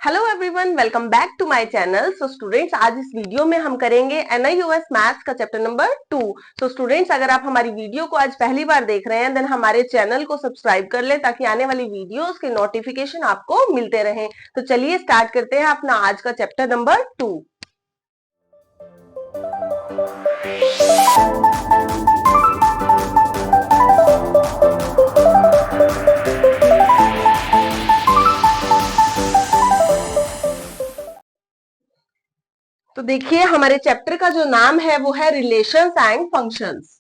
Hello everyone, welcome back to my channel. So students, आज इस video में हम करेंगे NIOS मैथ्स का चैप्टर नंबर 2। सो स्टूडेंट्स, अगर आप हमारी वीडियो को आज पहली बार देख रहे हैं देन हमारे चैनल को सब्सक्राइब कर लें ताकि आने वाली वीडियोस के नोटिफिकेशन आपको मिलते रहें। तो चलिए स्टार्ट करते हैं अपना आज का चैप्टर नंबर 2। तो देखिए, हमारे चैप्टर का जो नाम है वो है relations and functions.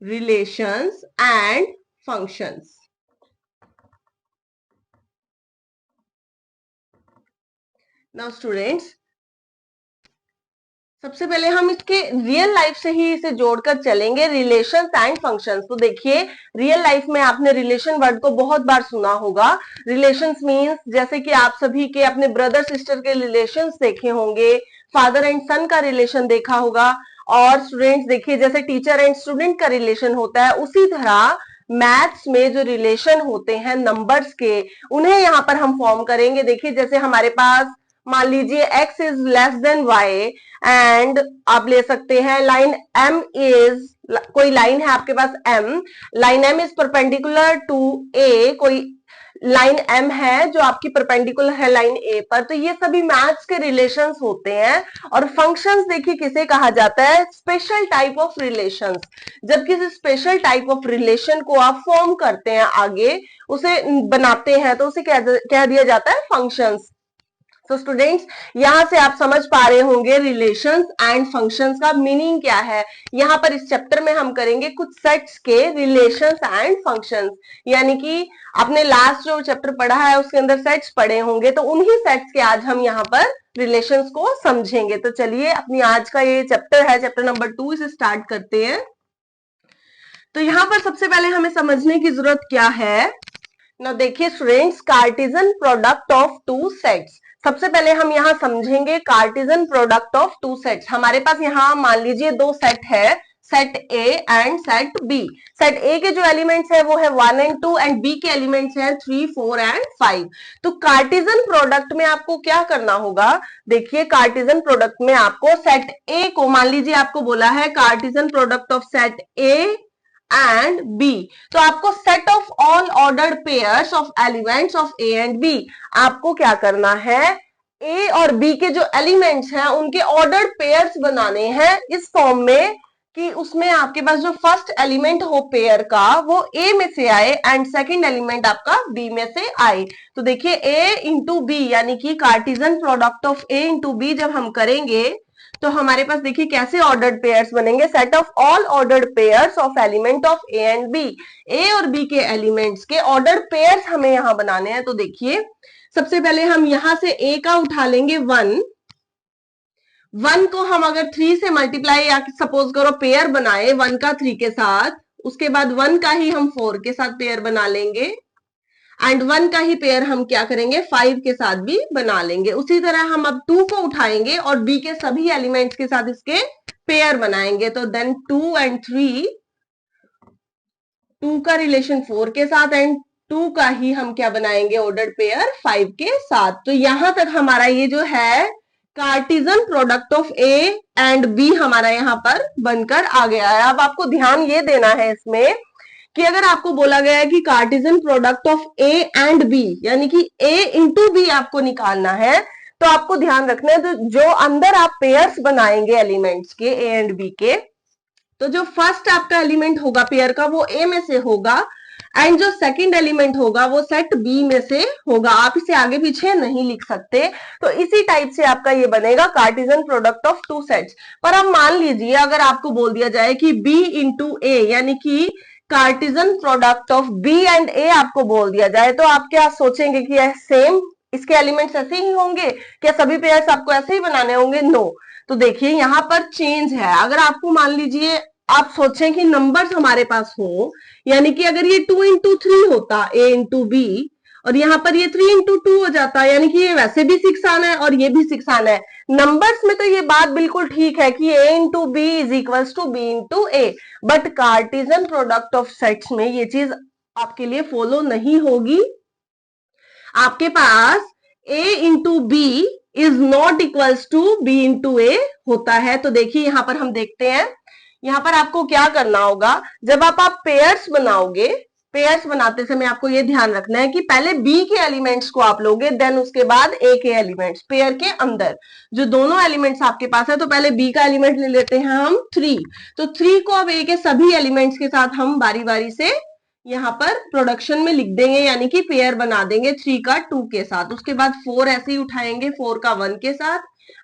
Relations and functions. Now students, सबसे पहले हम इसके रियल लाइफ से ही इसे जोड़कर चलेंगे, रिलेशंस एंड फंक्शंस। तो देखिए, रियल लाइफ में आपने रिलेशन वर्ड को बहुत बार सुना होगा। रिलेशंस मींस जैसे कि आप सभी के अपने ब्रदर सिस्टर के रिलेशंस देखे होंगे, फादर एंड सन का रिलेशन देखा होगा। और स्टूडेंट्स देखिए, जैसे टीचर एंड स्टूडेंट का रिलेशन होता है, उसी तरह मैथ्स में जो रिलेशन होते हैं नंबर्स के, उन्हें यहाँ पर हम फॉर्म करेंगे। देखिए, जैसे हमारे पास मान लीजिए x is less than y and आप ले सकते हैं लाइन m इज, कोई लाइन है आपके पास m, line m is perpendicular to a, कोई लाइन m है जो आपकी परपेंडिकुलर है लाइन a पर। तो ये सभी मैथ्स के रिलेशंस होते हैं। और फंक्शंस देखिए किसे कहा जाता है, स्पेशल टाइप ऑफ रिलेशंस। जब किसी स्पेशल टाइप ऑफ रिलेशन को आप फॉर्म करते हैं, आगे उसे बनाते हैं, तो उसे कह दिया जाता है फंक्शंस। तो स्टूडेंट्स, यहां से आप समझ पा रहे होंगे रिलेशंस एंड फंक्शंस का मीनिंग क्या है। यहां पर इस चैप्टर में हम करेंगे कुछ सेट्स के रिलेशंस एंड फंक्शंस, यानी कि आपने लास्ट जो चैप्टर पढ़ा है उसके अंदर सेट्स पढ़े होंगे, तो उन्हीं सेट्स के आज हम यहाँ पर रिलेशंस को समझेंगे। तो चलिए, अपनी आज का ये चैप्टर है, चैप्टर नंबर 2, इसे स्टार्ट करते हैं। तो यहाँ पर सबसे पहले हमें समझने की जरूरत क्या है ना। देखिए students, Cartesian product of two sets. सबसे पहले हम यहाँ समझेंगे Cartesian product of two sets. हमारे पास यहाँ मान लीजिए दो सेट है, set A and set B. Set A के जो एलिमेंट्स है वो है 1 एंड 2 एंड बी के एलिमेंट्स है 3, 4 एंड 5। तो कार्टेशियन प्रोडक्ट में आपको क्या करना होगा, देखिए कार्टेशियन प्रोडक्ट में आपको सेट ए को, मान लीजिए आपको बोला है Cartesian product of set A and B, तो आपको set of all ordered pairs of elements of A and B, आपको क्या करना है, ए और बी के जो एलिमेंट्स हैं उनके ऑर्डर्ड पेयर्स बनाने हैं इस फॉर्म में कि उसमें आपके पास जो फर्स्ट एलिमेंट हो पेयर का वो ए में से आए एंड सेकंड एलिमेंट आपका बी में से आए। तो देखिए ए इंटू बी, यानी कि Cartesian product of A into B जब हम करेंगे तो हमारे पास देखिए कैसे ऑर्डर्ड पेयर्स बनेंगे, set of all ordered pairs of element of A and B. A और बी के एलिमेंट्स के ऑर्डर्ड पेयर्स हमें यहां बनाने हैं। तो देखिए, सबसे पहले हम यहां से ए का उठा लेंगे 1 को हम अगर 3 से मल्टीप्लाई या सपोज करो पेयर बनाए 1 का 3 के साथ, उसके बाद 1 का ही हम 4 के साथ पेयर बना लेंगे एंड 1 का ही पेयर हम क्या करेंगे 5 के साथ भी बना लेंगे। उसी तरह हम अब 2 को उठाएंगे और बी के सभी एलिमेंट्स के साथ इसके पेयर बनाएंगे। तो देन 2 एंड 3, 2 का रिलेशन 4 के साथ एंड 2 का ही हम क्या बनाएंगे ऑर्डर्ड पेयर 5 के साथ। तो यहां तक हमारा ये जो है Cartesian product of A and B हमारा यहाँ पर बनकर आ गया है। अब आपको ध्यान ये देना है इसमें कि अगर आपको बोला गया है कि Cartesian product of A and B, यानी कि ए इंटू बी आपको निकालना है, तो आपको ध्यान रखना है तो जो अंदर आप पेयर्स बनाएंगे एलिमेंट्स के ए एंड बी के, तो जो फर्स्ट आपका एलिमेंट होगा पेयर का वो ए में से होगा एंड जो सेकंड एलिमेंट होगा वो सेट बी में से होगा। आप इसे आगे पीछे नहीं लिख सकते। तो इसी टाइप से आपका ये बनेगा Cartesian product of two sets. पर अब मान लीजिए अगर आपको बोल दिया जाए कि बी इंटू ए, यानी कि Cartesian product of B and A आपको बोल दिया जाए, तो आप क्या सोचेंगे कि सेम इसके एलिमेंट्स ऐसे ही होंगे, क्या सभी पेयर्स आपको ऐसे ही बनाने होंगे? नो। तो देखिए यहाँ पर चेंज है। अगर आपको मान लीजिए आप सोचें कि नंबर्स हमारे पास हो, यानी कि अगर ये 2 इंटू 3 होता ए इंटू बी और यहाँ पर ये 3 इंटू 2 हो जाता, यानी कि ये वैसे भी 6 आना है और ये भी 6 आना है। नंबर्स में तो ये बात बिल्कुल ठीक है कि A into B is equals to B into A, but Cartesian product of sets में ये चीज आपके लिए फॉलो नहीं होगी। आपके पास a into B is not equals to b into A होता है। तो देखिए यहां पर हम देखते हैं, यहां पर आपको क्या करना होगा, जब आप पेयर्स बनाओगे, पेयर्स बनाते समय आपको ये ध्यान रखना है कि पहले बी के एलिमेंट्स को आप लोगे, देन उसके बाद ए के एलिमेंट्स। पेयर के अंदर जो दोनों एलिमेंट्स आपके पास है, तो पहले बी का एलिमेंट ले लेते हैं हम 3, तो 3 को अब ए के सभी एलिमेंट्स के साथ हम बारी बारी से यहाँ पर प्रोडक्शन में लिख देंगे, यानी कि पेयर बना देंगे 3 का 2 के साथ। उसके बाद 4 ऐसे ही उठाएंगे, 4 का 1 के साथ,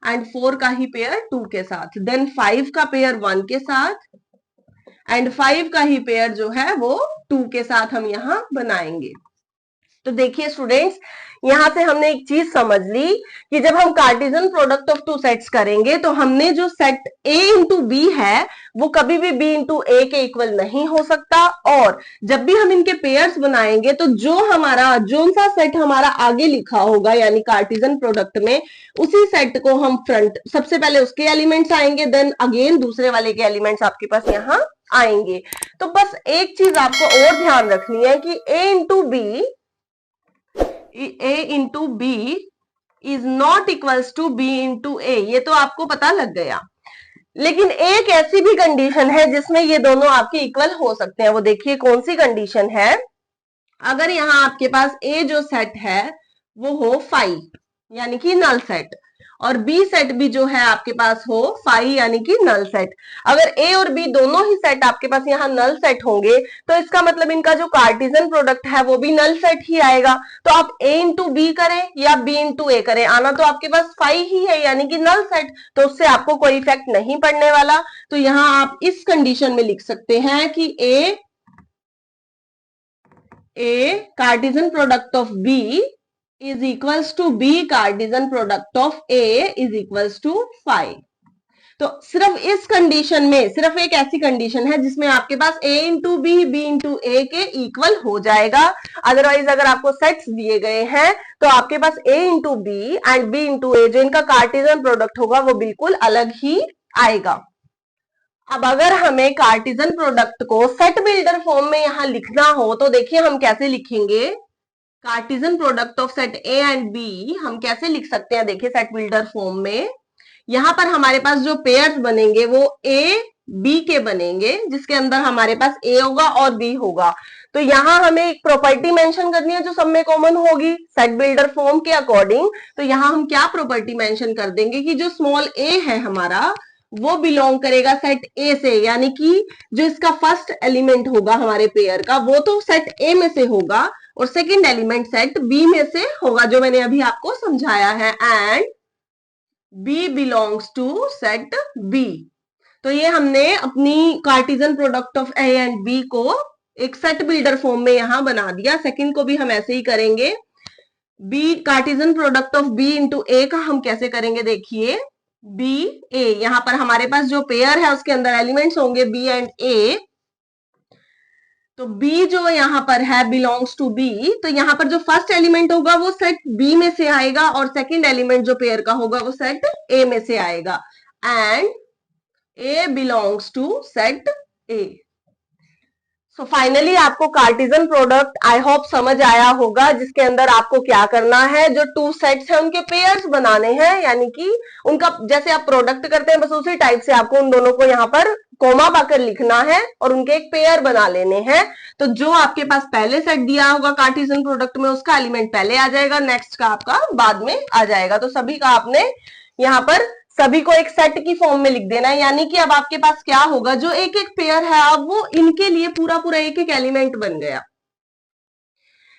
एंड 4 का ही पेयर 2 के साथ, देन 5 का पेयर 1 के साथ, एंड 5 का ही पेयर जो है वो 2 के साथ हम यहां बनाएंगे। तो देखिए स्टूडेंट्स, यहां से हमने एक चीज समझ ली कि जब हम Cartesian product of two sets करेंगे, तो हमने जो सेट a इंटू बी है वो कभी भी b इंटू ए के इक्वल नहीं हो सकता, और जब भी हम इनके पेयर्स बनाएंगे तो जो सा सेट हमारा आगे लिखा होगा यानी कार्टेशियन प्रोडक्ट में, उसी सेट को हम फ्रंट, सबसे पहले उसके एलिमेंट्स आएंगे, देन अगेन दूसरे वाले के एलिमेंट्स आपके पास यहाँ आएंगे। तो बस एक चीज आपको और ध्यान रखनी है कि a into B is not equals to b into A, ये तो आपको पता लग गया। लेकिन एक ऐसी भी कंडीशन है जिसमें ये दोनों आपके इक्वल हो सकते हैं, वो देखिए कौन सी कंडीशन है। अगर यहाँ आपके पास a जो सेट है वो हो 5 यानी कि नल सेट, और बी सेट भी जो है आपके पास हो 5 यानी कि नल सेट। अगर ए और बी दोनों ही सेट आपके पास यहाँ नल सेट होंगे, तो इसका मतलब इनका जो कार्टेशियन प्रोडक्ट है वो भी नल सेट ही आएगा। तो आप ए इंटू बी करें या बी इंटू ए करें, आना तो आपके पास 5 ही है यानी कि नल सेट, तो उससे आपको कोई इफेक्ट नहीं पड़ने वाला। तो यहाँ आप इस कंडीशन में लिख सकते हैं कि A Cartesian product of B is equals to b Cartesian product of a is equals to 5। तो सिर्फ इस कंडीशन में, सिर्फ एक ऐसी कंडीशन है जिसमें आपके पास a into B b into A के इक्वल हो जाएगा। अदरवाइज अगर आपको सेट्स दिए गए हैं तो आपके पास a into B and b into A, जो इनका कार्टेशियन प्रोडक्ट होगा वो बिल्कुल अलग ही आएगा। अब अगर हमें कार्टेशियन प्रोडक्ट को सेट बिल्डर फॉर्म में यहां लिखना हो, तो देखिए हम कैसे लिखेंगे। Cartesian product of set A and B हम कैसे लिख सकते हैं, देखिए सेट बिल्डर फॉर्म में यहां पर हमारे पास जो पेयर्स बनेंगे वो ए बी के बनेंगे, जिसके अंदर हमारे पास ए होगा और बी होगा। तो यहां हमें एक प्रॉपर्टी मेंशन करनी है जो सब में कॉमन होगी सेट बिल्डर फॉर्म के अकॉर्डिंग। तो यहां हम क्या प्रॉपर्टी मेंशन कर देंगे कि जो स्मॉल ए है हमारा वो बिलोंग करेगा सेट ए से, यानी कि जो इसका फर्स्ट एलिमेंट होगा हमारे पेयर का वो तो सेट ए में से होगा, और सेकंड एलिमेंट सेट बी में से होगा, जो मैंने अभी आपको समझाया है। And B belongs to set B. तो ये हमने अपनी Cartesian product of A and B को एक सेट बिल्डर फॉर्म में यहां बना दिया। सेकंड को भी हम ऐसे ही करेंगे। B Cartesian product of B into A का हम कैसे करेंगे, देखिए बी ए, यहां पर हमारे पास जो पेयर है उसके अंदर एलिमेंट्स होंगे बी एंड ए, तो B जो यहाँ पर है बिलोंग्स टू B, तो यहाँ पर जो फर्स्ट एलिमेंट होगा वो सेट B में से आएगा, और सेकंड एलिमेंट जो पेयर का होगा वो सेट A में से आएगा। And A belongs to set A। So finally आपको कार्टेशियन प्रोडक्ट आई होप समझ आया होगा, जिसके अंदर आपको क्या करना है, जो टू सेट्स हैं उनके पेयर्स बनाने हैं, यानी कि उनका जैसे आप प्रोडक्ट करते हैं बस उसी टाइप से आपको उन दोनों को यहाँ पर कोमा पाकर लिखना है और उनके एक पेयर बना लेने हैं। तो जो आपके पास पहले सेट दिया होगा कार्टेशियन प्रोडक्ट में उसका एलिमेंट पहले आ जाएगा, नेक्स्ट का आपका बाद में आ जाएगा। तो सभी का आपने यहाँ पर सभी को एक सेट की फॉर्म में लिख देना है, यानी कि अब आपके पास क्या होगा, जो एक एक पेयर है अब वो इनके लिए पूरा पूरा एक एक एलिमेंट बन गया,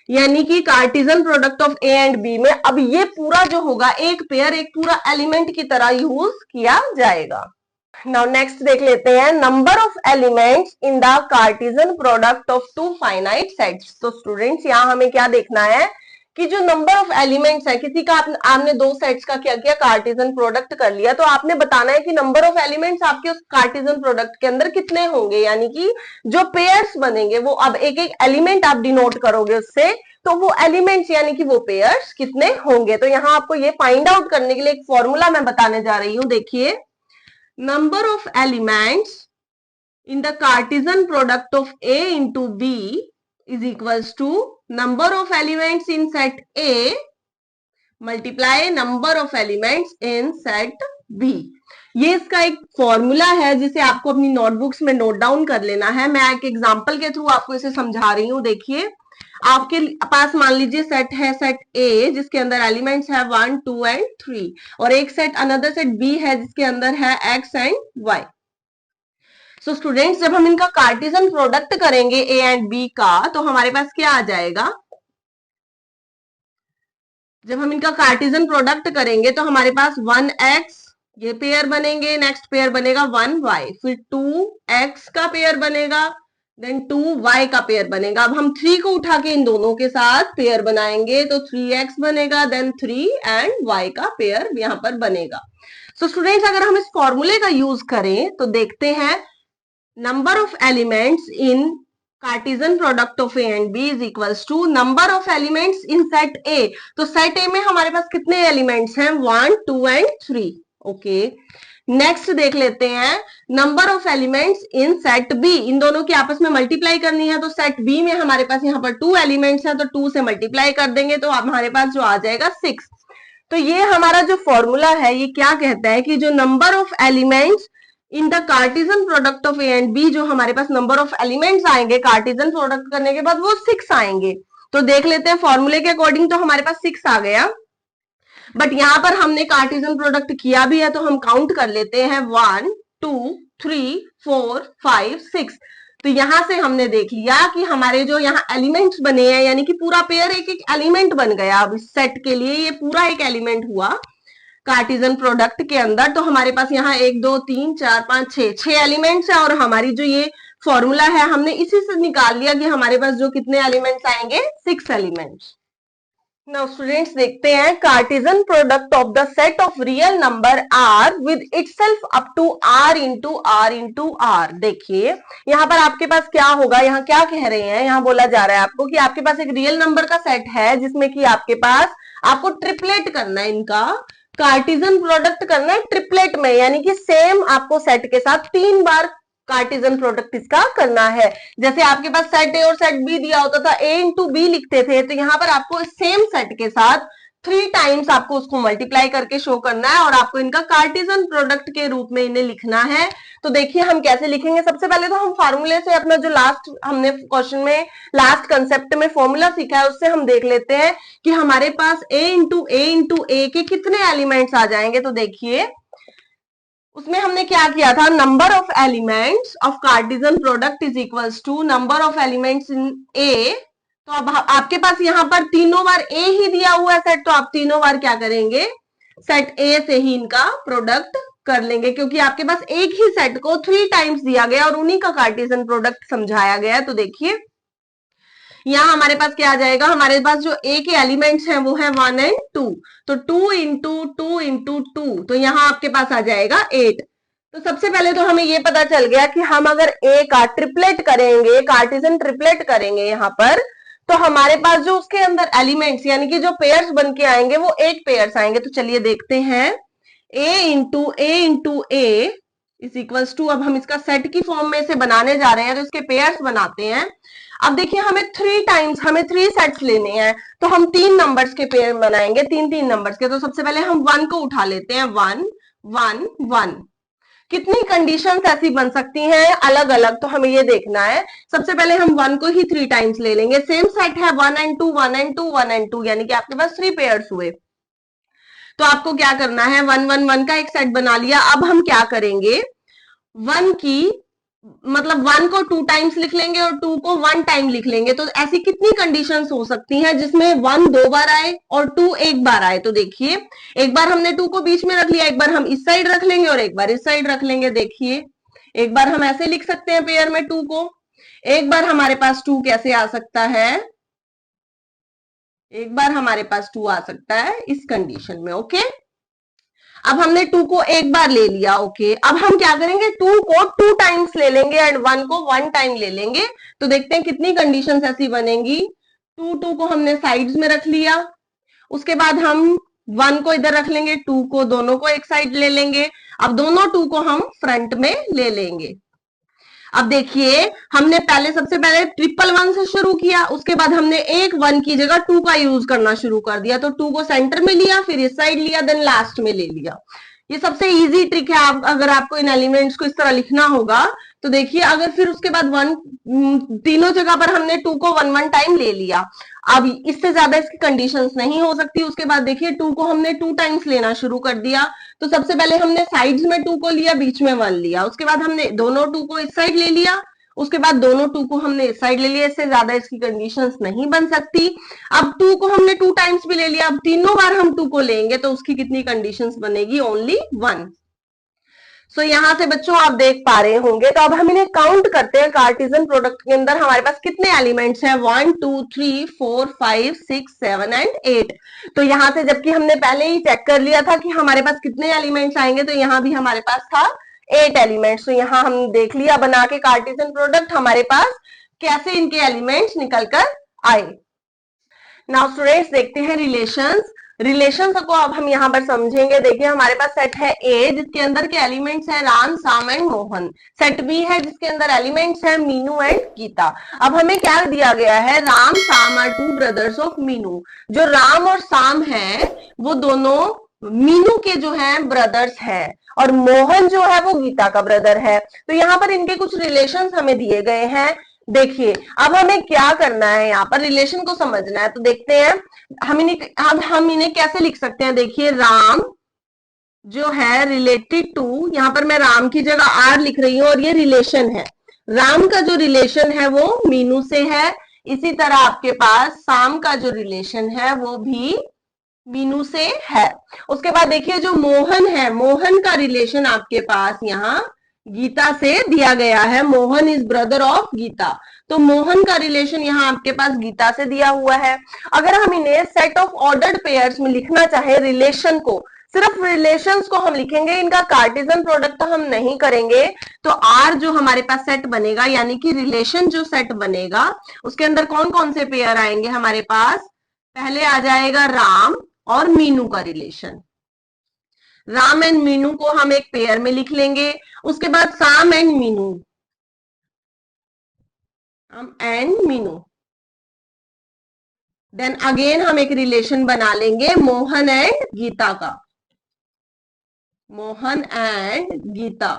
यानी कि Cartesian product of A and B में अब ये पूरा जो होगा एक पेयर एक पूरा एलिमेंट की तरह यूज किया जाएगा। नाउ नेक्स्ट देख लेते हैं number of elements in the Cartesian product of two finite sets. तो स्टूडेंट्स यहाँ हमें क्या देखना है कि जो नंबर ऑफ एलिमेंट्स है, किसी का आपने दो सेट्स का क्या किया, कार्टेशियन प्रोडक्ट कर लिया, तो आपने बताना है कि नंबर ऑफ एलिमेंट्स आपके उस कार्टेशियन प्रोडक्ट के अंदर कितने होंगे, यानी कि जो पेयर्स बनेंगे वो अब एक एक एलिमेंट आप डिनोट करोगे उससे, तो वो एलिमेंट्स यानी कि वो पेयर्स कितने होंगे। तो यहाँ आपको ये फाइंड आउट करने के लिए एक फॉर्मूला मैं बताने जा रही हूँ। देखिए, number of elements in the Cartesian product of A into B is equals to number of elements in set A multiply number of elements in set B. ये इसका एक फॉर्मूला है जिसे आपको अपनी नोटबुक्स में नोट डाउन कर लेना है। मैं एक एग्जांपल के थ्रू आपको इसे समझा रही हूं। देखिए, आपके पास मान लीजिए सेट है, सेट ए, जिसके अंदर एलिमेंट्स है 1, 2 एंड 3, और एक सेट अनदर सेट बी है जिसके अंदर है X and Y. So students, जब हम इनका कार्टेशियन प्रोडक्ट करेंगे ए एंड बी का, तो हमारे पास क्या आ जाएगा? जब हम इनका कार्टेशियन प्रोडक्ट करेंगे तो हमारे पास 1x ये पेयर बनेंगे, नेक्स्ट पेयर बनेगा 1y, फिर 2x का पेयर बनेगा, देन 2y का पेयर बनेगा। अब हम 3 को उठा के इन दोनों के साथ पेयर बनाएंगे तो 3x बनेगा, देन 3 एंड y का पेयर यहां पर बनेगा। सो स्टूडेंट्स, अगर हम इस फॉर्मूले का यूज करें तो देखते हैं, number of elements in Cartesian product of A and B is equals to number of elements in set A. तो सेट ए में हमारे पास कितने एलिमेंट्स हैं? 1, 2 एंड 3। ओके, नेक्स्ट देख लेते हैं, number of elements in set B. इन दोनों की आपस में मल्टीप्लाई करनी है, तो सेट बी में हमारे पास यहाँ पर 2 एलिमेंट्स हैं, तो 2 से मल्टीप्लाई कर देंगे तो हमारे पास जो आ जाएगा 6। तो ये हमारा जो फॉर्मूला है ये क्या कहता है कि जो number of elements in the Cartesian product of A and B, जो हमारे पास नंबर ऑफ एलिमेंट्स आएंगे कार्टेशियन प्रोडक्ट करने के बाद, वो 6 आएंगे। तो देख लेते हैं फॉर्मूले के अकॉर्डिंग, तो हमारे पास 6 आ गया, बट यहां पर हमने कार्टेशियन प्रोडक्ट किया भी है तो हम काउंट कर लेते हैं 1, 2, 3, 4, 5, 6। तो यहां से हमने देख लिया कि हमारे जो यहाँ एलिमेंट्स बने हैं, यानी कि पूरा पेयर एक एक एलिमेंट बन गया। अब इस सेट के लिए ये पूरा एक एलिमेंट हुआ कार्टेशियन प्रोडक्ट के अंदर। तो हमारे पास यहाँ 1, 2, 3, 4, 5, 6 एलिमेंट्स है, और हमारी जो ये फॉर्मूला है हमने इसी से निकाल लिया कि हमारे पास जो कितने एलिमेंट्स आएंगे, 6 एलिमेंट्स। नाउ स्टूडेंट्स, देखते हैं Cartesian product of the set of real number R with itself up to R into R into R. देखिए, यहाँ पर आपके पास क्या होगा, यहाँ क्या कह रहे हैं, यहाँ बोला जा रहा है आपको कि आपके पास एक रियल नंबर का सेट है जिसमें कि आपके पास आपको ट्रिपलेट करना है, इनका कार्टेशियन प्रोडक्ट करना है ट्रिपलेट में, यानी कि सेम आपको सेट के साथ 3 बार कार्टेशियन प्रोडक्ट इसका करना है। जैसे आपके पास सेट ए और सेट बी दिया होता था, ए इंटू बी लिखते थे, तो यहाँ पर आपको सेम सेट के साथ 3 टाइम्स आपको उसको मल्टीप्लाई करके शो करना है, और आपको इनका कार्टेशियन प्रोडक्ट के रूप में इन्हें लिखना है। तो देखिए हम कैसे लिखेंगे। सबसे पहले तो हम फार्मूले से अपना जो लास्ट हमने क्वेश्चन में लास्ट कंसेप्ट में फॉर्मूला सीखा है उससे हम देख लेते हैं कि हमारे पास ए इंटू ए के कितने एलिमेंट्स आ जाएंगे। तो देखिए, उसमें हमने क्या किया था, number of elements of Cartesian product is equals to number of elements in A. तो अब आपके पास यहाँ पर तीनों बार ए ही दिया हुआ है सेट, तो आप तीनों बार क्या करेंगे, सेट ए से ही इनका प्रोडक्ट कर लेंगे, क्योंकि आपके पास एक ही सेट को 3 टाइम्स दिया गया और उन्हीं का कार्टेशियन प्रोडक्ट समझाया गया है। तो देखिए, यहाँ हमारे पास क्या आ जाएगा, हमारे पास जो ए के एलिमेंट्स हैं वो है 1 एंड 2, तो 2 इंटू 2 इंटू 2, तो यहाँ आपके पास आ जाएगा 8। तो सबसे पहले तो हमें ये पता चल गया कि हम अगर ए का ट्रिपलेट करेंगे, कार्टेशियन ट्रिपलेट करेंगे यहाँ पर, तो हमारे पास जो उसके अंदर एलिमेंट्स यानी कि जो पेयर्स बन के आएंगे वो 8 पेयर्स आएंगे। तो चलिए देखते हैं, A into A is equals to, अब हम इसका सेट की फॉर्म में से बनाने जा रहे हैं तो इसके पेयर्स बनाते हैं। अब देखिए, हमें 3 टाइम्स, हमें 3 सेट्स लेने हैं, तो हम 3 नंबर्स के पेयर बनाएंगे, 3 नंबर्स के। तो सबसे पहले हम 1 को उठा लेते हैं, 1 1 1। कितनी कंडीशंस ऐसी बन सकती हैं अलग अलग, तो हमें ये देखना है। सबसे पहले हम 1 को ही 3 टाइम्स ले लेंगे, सेम सेट है 1 एंड 2 1 एंड 2 1 एंड 2, यानी कि आपके पास 3 पेयर्स हुए। तो आपको क्या करना है, 1 1 1 का एक सेट बना लिया। अब हम क्या करेंगे, 1 की मतलब 1 को 2 टाइम्स लिख लेंगे और 2 को 1 टाइम लिख लेंगे। तो ऐसी कितनी कंडीशंस हो सकती हैं जिसमें 1 2 बार आए और 2 1 बार आए। तो देखिए, एक बार हमने 2 को बीच में रख लिया, एक बार हम इस साइड रख लेंगे और एक बार इस साइड रख लेंगे। देखिए, एक बार हम ऐसे लिख सकते हैं पेयर में 2 को, एक बार हमारे पास 2 कैसे आ सकता है, एक बार हमारे पास 2 आ सकता है इस कंडीशन में। ओके, अब हमने 2 को एक बार ले लिया। ओके, अब हम क्या करेंगे, 2 को 2 टाइम्स ले लेंगे एंड 1 को 1 टाइम ले लेंगे। तो देखते हैं कितनी कंडीशंस ऐसी बनेंगी। 2 को हमने साइड्स में रख लिया, उसके बाद हम 1 को इधर रख लेंगे, 2 को दोनों को एक साइड ले लेंगे, अब दोनों 2 को हम फ्रंट में ले लेंगे। अब देखिए, हमने पहले सबसे पहले ट्रिपल वन से शुरू किया, उसके बाद हमने एक वन की जगह टू का यूज करना शुरू कर दिया, तो टू को सेंटर में लिया, फिर इस साइड लिया, देन लास्ट में ले लिया। ये सबसे इजी ट्रिक है। आप अगर आपको इन एलिमेंट्स को इस तरह लिखना होगा तो देखिए, अगर फिर उसके बाद वन, तीनों जगह पर हमने टू को वन वन टाइम ले लिया, अब इससे ज्यादा इसकी कंडीशंस नहीं हो सकती। उसके बाद देखिए, टू को हमने टू टाइम्स लेना शुरू कर दिया, तो सबसे पहले हमने साइड्स में टू को लिया, बीच में वन लिया, उसके बाद हमने दोनों टू को इस साइड ले लिया, उसके बाद दोनों टू को हमने इस साइड ले लिया। इससे ज्यादा इसकी कंडीशंस नहीं बन सकती। अब टू को हमने टू टाइम्स भी ले लिया, अब तीनों बार हम टू को लेंगे तो उसकी कितनी कंडीशंस बनेगी? Only one. सो यहां से बच्चों आप देख पा रहे होंगे। तो अब हम इन्हें काउंट करते हैं। कार्टेशियन प्रोडक्ट के अंदर हमारे पास कितने एलिमेंट्स हैं? 1 2 3 4 5 6 7 एंड 8। तो यहां से, जबकि हमने पहले ही चेक कर लिया था कि हमारे पास कितने एलिमेंट्स आएंगे, तो यहां भी हमारे पास था 8 एलिमेंट्स। तो यहां हम देख लिया बना के कार्टेशियन प्रोडक्ट हमारे पास कैसे इनके एलिमेंट्स निकल कर आए। नाउ स्टूडेंट्स, देखते हैं रिलेशंस। रिलेशंस को अब हम यहाँ पर समझेंगे। देखिए, हमारे पास सेट है ए जिसके अंदर के एलिमेंट्स हैं राम, साम एंड मोहन। सेट बी है जिसके अंदर एलिमेंट्स हैं मीनू एंड गीता। अब हमें क्या दिया गया है? Ram, Sam are two brothers of Meenu. जो राम और साम है वो दोनों मीनू के जो है ब्रदर्स है, और मोहन जो है वो गीता का ब्रदर है। तो यहाँ पर इनके कुछ रिलेशंस हमें दिए गए हैं। देखिए, अब हमें क्या करना है, यहाँ पर रिलेशन को समझना है। तो देखते हैं हम इन्हें कैसे लिख सकते हैं। देखिए, राम जो है रिलेटेड टू, यहाँ पर मैं राम की जगह आर लिख रही हूं, और ये रिलेशन है। राम का जो रिलेशन है वो मीनू से है। इसी तरह आपके पास साम का जो रिलेशन है वो भी मीनू से है। उसके बाद देखिए, जो मोहन है, मोहन का रिलेशन आपके पास यहाँ गीता से दिया गया है। Mohan is brother of Geeta. तो मोहन का रिलेशन यहाँ आपके पास गीता से दिया हुआ है। अगर हम इन्हें सेट ऑफ ऑर्डर्ड पेयर्स में लिखना चाहे, रिलेशन को, सिर्फ रिलेशंस को हम लिखेंगे, इनका कार्टेशियन प्रोडक्ट हम नहीं करेंगे, तो आर जो हमारे पास सेट बनेगा, यानी कि रिलेशन जो सेट बनेगा, उसके अंदर कौन कौन से पेयर आएंगे हमारे पास? पहले आ जाएगा राम और मीनू का रिलेशन। राम एंड मीनू को हम एक पेयर में लिख लेंगे। उसके बाद साम एंड मीनू, देन अगेन हम एक रिलेशन बना लेंगे मोहन एंड गीता का, मोहन एंड गीता।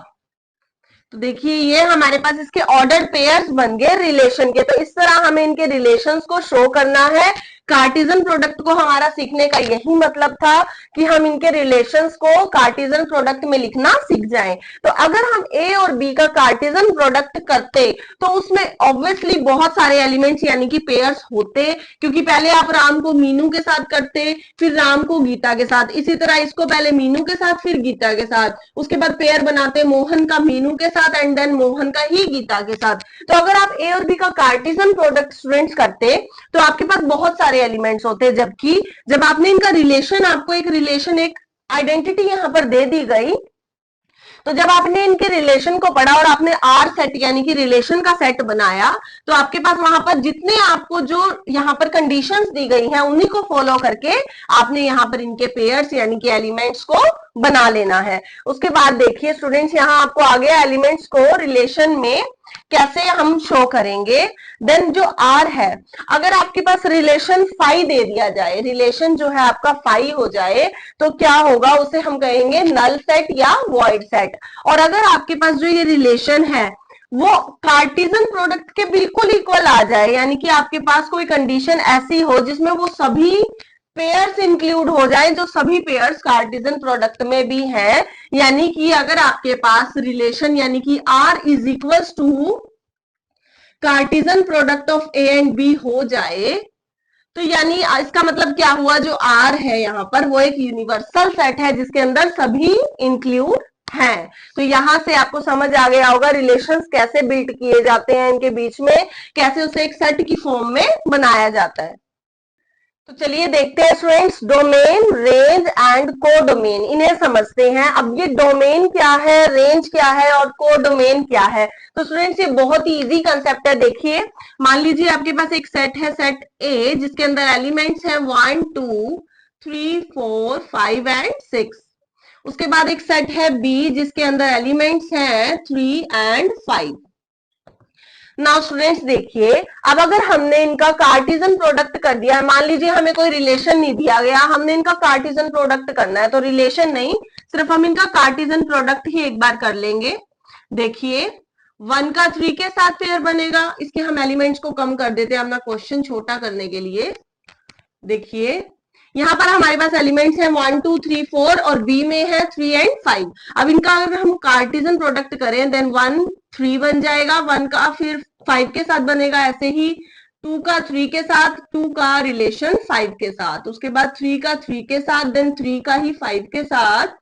तो देखिए, ये हमारे पास इसके ऑर्डर्ड पेयर्स बन गए रिलेशन के। तो इस तरह हमें इनके रिलेशंस को शो करना है। कार्टेशियन प्रोडक्ट को हमारा सीखने का यही मतलब था कि हम इनके रिलेशंस को कार्टेशियन प्रोडक्ट में लिखना सीख जाएं। तो अगर हम ए और बी का कार्टेशियन प्रोडक्ट करते तो उसमें ऑब्वियसली बहुत सारे एलिमेंट्स यानी कि पेयर्स होते, क्योंकि पहले आप राम को मीनू के साथ करते, फिर राम को गीता के साथ, इसी तरह इसको पहले मीनू के साथ फिर गीता के साथ, उसके बाद पेयर बनाते मोहन का मीनू के साथ एंड देन मोहन का ही गीता के साथ। तो अगर आप ए और बी का कार्टेशियन प्रोडक्ट स्टूडेंट्स करते तो आपके पास बहुत सारे एलिमेंट्स होते, जबकि जब आपने इनका रिलेशन, आपको एक रिलेशन, एक आइडेंटिटी यहां पर दे दी गई, तो जब आपने इनके रिलेशन को पढ़ा और आपने आर सेट यानी कि रिलेशन का सेट बनाया, तो आपके पास वहां पर जितने आपको जो यहाँ पर कंडीशंस दी गई हैं उन्हीं को फॉलो करके आपने यहाँ पर इनके पेयर्स यानी कि एलिमेंट्स को बना लेना है। उसके बाद देखिए स्टूडेंट्स, यहाँ आपको आगे एलिमेंट्स को रिलेशन में कैसे हम शो करेंगे। देन जो आर है, अगर आपके पास रिलेशन फाई दे दिया जाए, रिलेशन जो है आपका फाई हो जाए, तो क्या होगा, उसे हम कहेंगे नल सेट या वॉइड सेट। और अगर आपके पास जो ये रिलेशन है वो कार्टेशियन प्रोडक्ट के बिल्कुल इक्वल आ जाए, यानी कि आपके पास कोई कंडीशन ऐसी हो जिसमें वो सभी पेयर्स इंक्लूड हो जाए, जो सभी पेयर्स कार्टेशियन प्रोडक्ट में भी हैं, यानी कि अगर आपके पास रिलेशन यानी कि R is equals to Cartesian product of A and B हो जाए, तो यानी इसका मतलब क्या हुआ, जो R है यहाँ पर वो एक यूनिवर्सल सेट है जिसके अंदर सभी इंक्लूड हैं। तो यहां से आपको समझ आ गया होगा रिलेशंस कैसे बिल्ड किए जाते हैं इनके बीच में, कैसे उसे एक सेट की फॉर्म में बनाया जाता है। तो चलिए देखते हैं students, domain, range and codomain, इन्हें समझते हैं। अब ये डोमेन क्या है, रेंज क्या है और कोडोमेन क्या है। तो स्टूडेंट्स, ये बहुत ही इजी कंसेप्ट है। देखिए, मान लीजिए आपके पास एक सेट है, सेट ए, जिसके अंदर एलिमेंट्स हैं 1 2 3 4 5 एंड 6। उसके बाद एक सेट है बी जिसके अंदर एलिमेंट्स हैं 3 एंड 5। नाउ स्टूडेंट्स देखिए, अब अगर हमने इनका कार्टेशियन प्रोडक्ट कर दिया है, मान लीजिए हमें कोई रिलेशन नहीं दिया गया, हमने इनका कार्टेशियन प्रोडक्ट करना है, तो रिलेशन नहीं, सिर्फ हम इनका कार्टेशियन प्रोडक्ट ही एक बार कर लेंगे। देखिए 1 का 3 के साथ पेयर बनेगा, इसके हम एलिमेंट्स को कम कर देते हैं अपना क्वेश्चन छोटा करने के लिए। देखिए यहाँ पर हमारे पास एलिमेंट्स हैं 1 2 3 4 और बी में है 3 एंड 5। अब इनका अगर हम कार्टेशियन प्रोडक्ट करें देन 1 3 बन जाएगा, 1 का फिर 5 के साथ बनेगा, ऐसे ही 2 का 3 के साथ, 2 का रिलेशन 5 के साथ, उसके बाद 3 का 3 के साथ, देन 3 का ही 5 के साथ,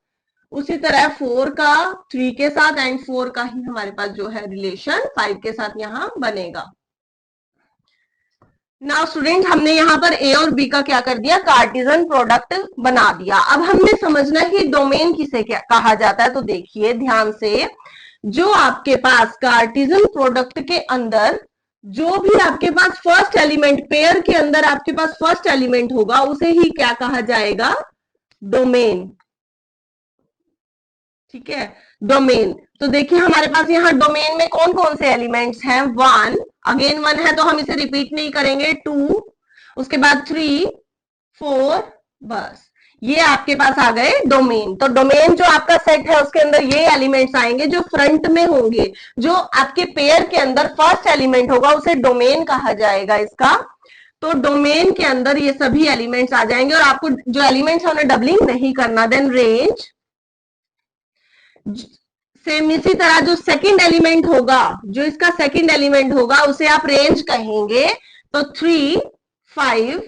उसी तरह 4 का 3 के साथ एंड 4 का ही हमारे पास जो है रिलेशन 5 के साथ यहाँ बनेगा। नाउ स्टूडेंट हमने यहाँ पर ए और बी का क्या कर दिया, कार्टेशियन प्रोडक्ट बना दिया। अब हमने समझना है कि डोमेन किसे क्या कहा जाता है। तो देखिए ध्यान से, जो आपके पास कार्टेशियन प्रोडक्ट के अंदर जो भी आपके पास फर्स्ट एलिमेंट, पेयर के अंदर आपके पास फर्स्ट एलिमेंट होगा उसे ही क्या कहा जाएगा, डोमेन। ठीक है, डोमेन। तो देखिए हमारे पास यहाँ डोमेन में कौन कौन से एलिमेंट्स हैं, 1, अगेन 1 है तो हम इसे रिपीट नहीं करेंगे, 2, उसके बाद 3 4, बस ये आपके पास आ गए डोमेन। तो डोमेन जो आपका सेट है उसके अंदर ये एलिमेंट्स आएंगे जो फ्रंट में होंगे, जो आपके पेयर के अंदर फर्स्ट एलिमेंट होगा उसे डोमेन कहा जाएगा इसका। तो डोमेन के अंदर ये सभी एलिमेंट्स आ जाएंगे और आपको जो एलिमेंट्स है उन्हें डबलिंग नहीं करना। देन रेंज, सेम इसी तरह जो सेकंड एलिमेंट होगा, जो इसका सेकंड एलिमेंट होगा उसे आप रेंज कहेंगे। तो 3 5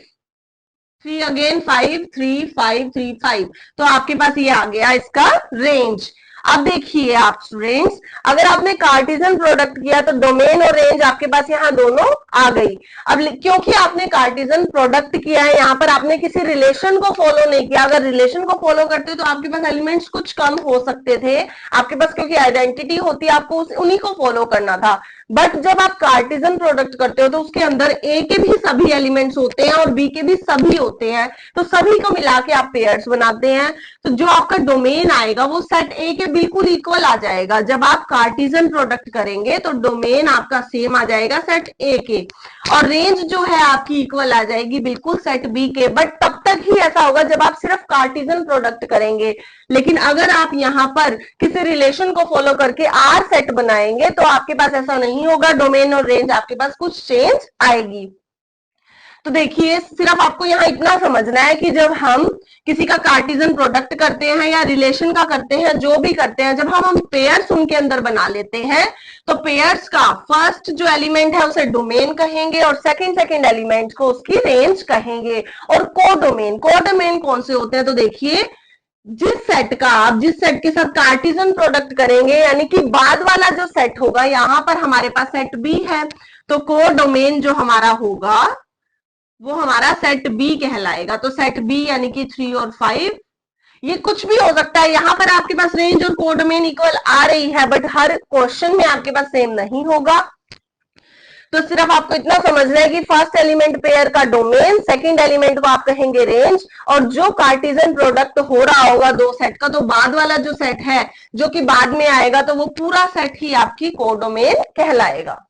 3 अगेन 5 3 5 3 5, तो आपके पास ये आ गया इसका रेंज। अब देखिए आप स्टूडेंट्स, अगर आपने कार्टेशियन प्रोडक्ट किया तो डोमेन और रेंज आपके पास यहाँ दोनों आ गई। अब क्योंकि आपने कार्टेशियन प्रोडक्ट किया है, यहाँ पर आपने किसी रिलेशन को फॉलो नहीं किया। अगर रिलेशन को फॉलो करते तो आपके पास एलिमेंट्स कुछ कम हो सकते थे आपके पास, क्योंकि आइडेंटिटी होती है, आपको उन्हीं को फॉलो करना था। बट जब आप कार्टेशियन प्रोडक्ट करते हो तो उसके अंदर ए के भी सभी एलिमेंट्स होते हैं और बी के भी सभी होते हैं, तो सभी को मिला के आप पेयर्स बनाते हैं। तो जो आपका डोमेन आएगा वो सेट ए के बिल्कुल इक्वल आ जाएगा। जब आप कार्टेशियन प्रोडक्ट करेंगे तो डोमेन आपका सेम आ जाएगा सेट ए के, और रेंज जो है आपकी इक्वल आ जाएगी बिल्कुल सेट बी के। बट तब तक ही ऐसा होगा जब आप सिर्फ कार्टेशियन प्रोडक्ट करेंगे। लेकिन अगर आप यहाँ पर किसी रिलेशन को फॉलो करके आर सेट बनाएंगे तो आपके पास ऐसा नहीं होगा, डोमेन और रेंज आपके पास कुछ चेंज आएगी। तो देखिए सिर्फ आपको यहाँ इतना समझना है कि जब हम किसी का कार्टेशियन प्रोडक्ट करते हैं या रिलेशन का करते हैं, जो भी करते हैं, जब हम पेयर्स उनके अंदर बना लेते हैं तो पेयर्स का फर्स्ट जो एलिमेंट है उसे डोमेन कहेंगे और सेकंड एलिमेंट को उसकी रेंज कहेंगे। और कोडोमेन कौन से होते हैं, तो देखिए जिस सेट का आप जिस सेट के साथ कार्टेशियन प्रोडक्ट करेंगे, यानी कि बाद वाला जो सेट होगा, यहाँ पर हमारे पास सेट बी है, तो कोडोमेन जो हमारा होगा वो हमारा सेट बी कहलाएगा। तो सेट बी यानी कि 3 और 5, ये कुछ भी हो सकता है। यहाँ पर आपके पास रेंज और कोडोमेन इक्वल आ रही है, बट हर क्वेश्चन में आपके पास सेम नहीं होगा। तो सिर्फ आपको इतना समझना है कि फर्स्ट एलिमेंट पेयर का डोमेन, सेकंड एलिमेंट को आप कहेंगे रेंज, और जो कार्टेशियन प्रोडक्ट हो रहा होगा दो सेट का, तो बाद वाला जो सेट है जो कि बाद में आएगा, तो वो पूरा सेट ही आपकी कोडोमेन कहलाएगा।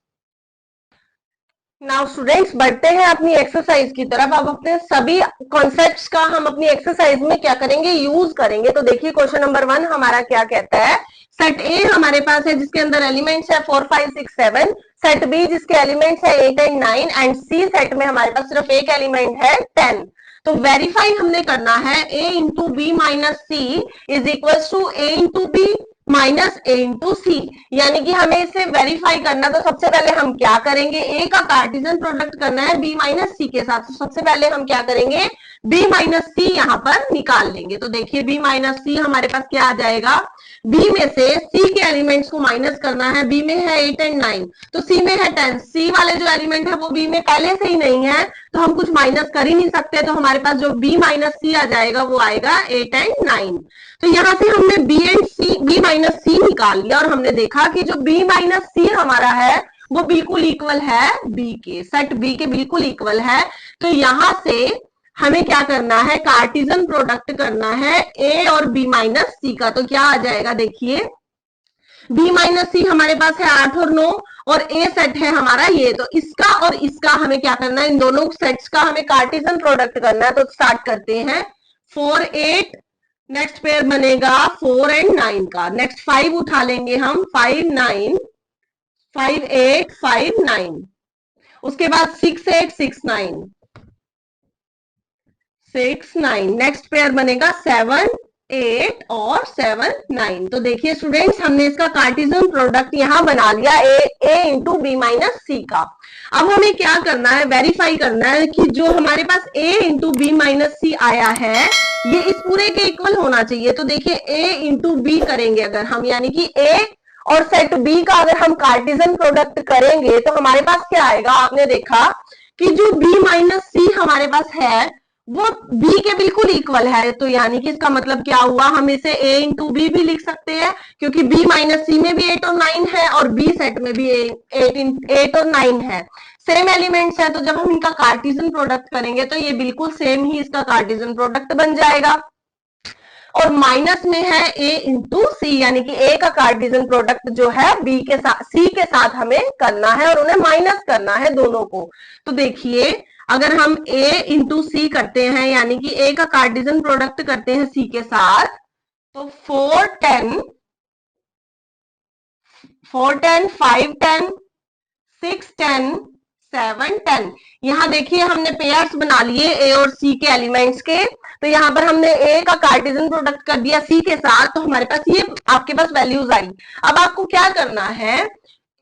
नाउ स्टूडेंट्स बढ़ते हैं अपनी एक्सरसाइज की तरफ। अब अपने सभी कॉन्सेप्ट्स का हम अपनी एक्सरसाइज में क्या करेंगे, यूज करेंगे। तो देखिए क्वेश्चन नंबर 1 हमारा क्या कहता है, सेट ए हमारे पास है जिसके अंदर एलिमेंट्स है 4 5 6 7, सेट बी जिसके एलिमेंट्स है 8 एंड 9, एंड सी सेट में हमारे पास सिर्फ एक एलिमेंट है 10। तो वेरीफाई हमने करना है a into B minus C is equal to a into B minus A into C, यानी कि हमें इसे वेरीफाई करना। तो सबसे पहले हम क्या करेंगे, ए का कार्टेशियन प्रोडक्ट करना है बी माइनस सी के साथ। तो सबसे पहले हम क्या करेंगे, बी माइनस सी यहाँ पर निकाल लेंगे। तो देखिए बी माइनस सी हमारे पास क्या आ जाएगा, बी में से सी के एलिमेंट्स को माइनस करना है। बी में है 8 एंड 9, तो सी में है 10। सी वाले जो एलिमेंट है वो बी में पहले से ही नहीं है, तो हम कुछ माइनस कर ही नहीं सकते। तो हमारे पास जो बी माइनस सी आ जाएगा वो आएगा 8 एंड 9। तो यहाँ से हमने बी माइनस सी निकाल लिया और हमने देखा कि जो बी माइनस सी हमारा है वो बिल्कुल इक्वल है बी के, सेट बी के बिल्कुल इक्वल है। तो यहाँ से हमें क्या करना है, कार्टेशियन प्रोडक्ट करना है ए और बी माइनस सी का। तो क्या आ जाएगा, देखिए बी माइनस सी हमारे पास है 8 और 9, और ए सेट है हमारा ये, तो इसका और इसका हमें क्या करना है, इन दोनों सेट्स का हमें कार्टेशियन प्रोडक्ट करना है। तो स्टार्ट करते हैं 4 8, नेक्स्ट पेयर बनेगा 4 एंड 9 का, नेक्स्ट 5 उठा लेंगे हम, 5 9, 5 8 5 9, उसके बाद 6 8 6 9, 6 9, नेक्स्ट पेयर बनेगा 7 8 और 7 9। तो देखिए स्टूडेंट्स, हमने इसका कार्टेशियन प्रोडक्ट यहां बना लिया a इंटू बी माइनस सी का। अब हमें क्या करना है, वेरीफाई करना है कि जो हमारे पास a इंटू बी माइनस सी आया है ये इस पूरे के इक्वल होना चाहिए। तो देखिए a इंटू बी करेंगे अगर हम, यानी कि a और सेट b का अगर हम कार्टेशियन प्रोडक्ट करेंगे तो हमारे पास क्या आएगा, आपने देखा कि जो b माइनस सी हमारे पास है वो b के बिल्कुल इक्वल है। तो यानी कि इसका मतलब क्या हुआ, हम इसे a इंटू बी भी लिख सकते हैं क्योंकि b माइनस सी में भी 8 और 9 है और b सेट में भी 8 और 9 है, सेम एलिमेंट्स है। तो जब हम इनका कार्टेशियन प्रोडक्ट करेंगे तो ये बिल्कुल सेम ही इसका कार्टेशियन प्रोडक्ट बन जाएगा। और माइनस में है a इंटू सी, यानी कि a का कार्टेशियन प्रोडक्ट जो है b के साथ c के साथ हमें करना है और उन्हें माइनस करना है दोनों को। तो देखिए अगर हम a इंटू सी करते हैं यानी कि a का कार्टेशियन प्रोडक्ट करते हैं c के साथ, तो 4 10 5 10 6 10 7 10, यहाँ देखिए हमने पेयर्स बना लिए a और c के एलिमेंट्स के। तो यहाँ पर हमने a का कार्टेशियन प्रोडक्ट कर दिया c के साथ, तो हमारे पास ये आपके पास वैल्यूज आई। अब आपको क्या करना है,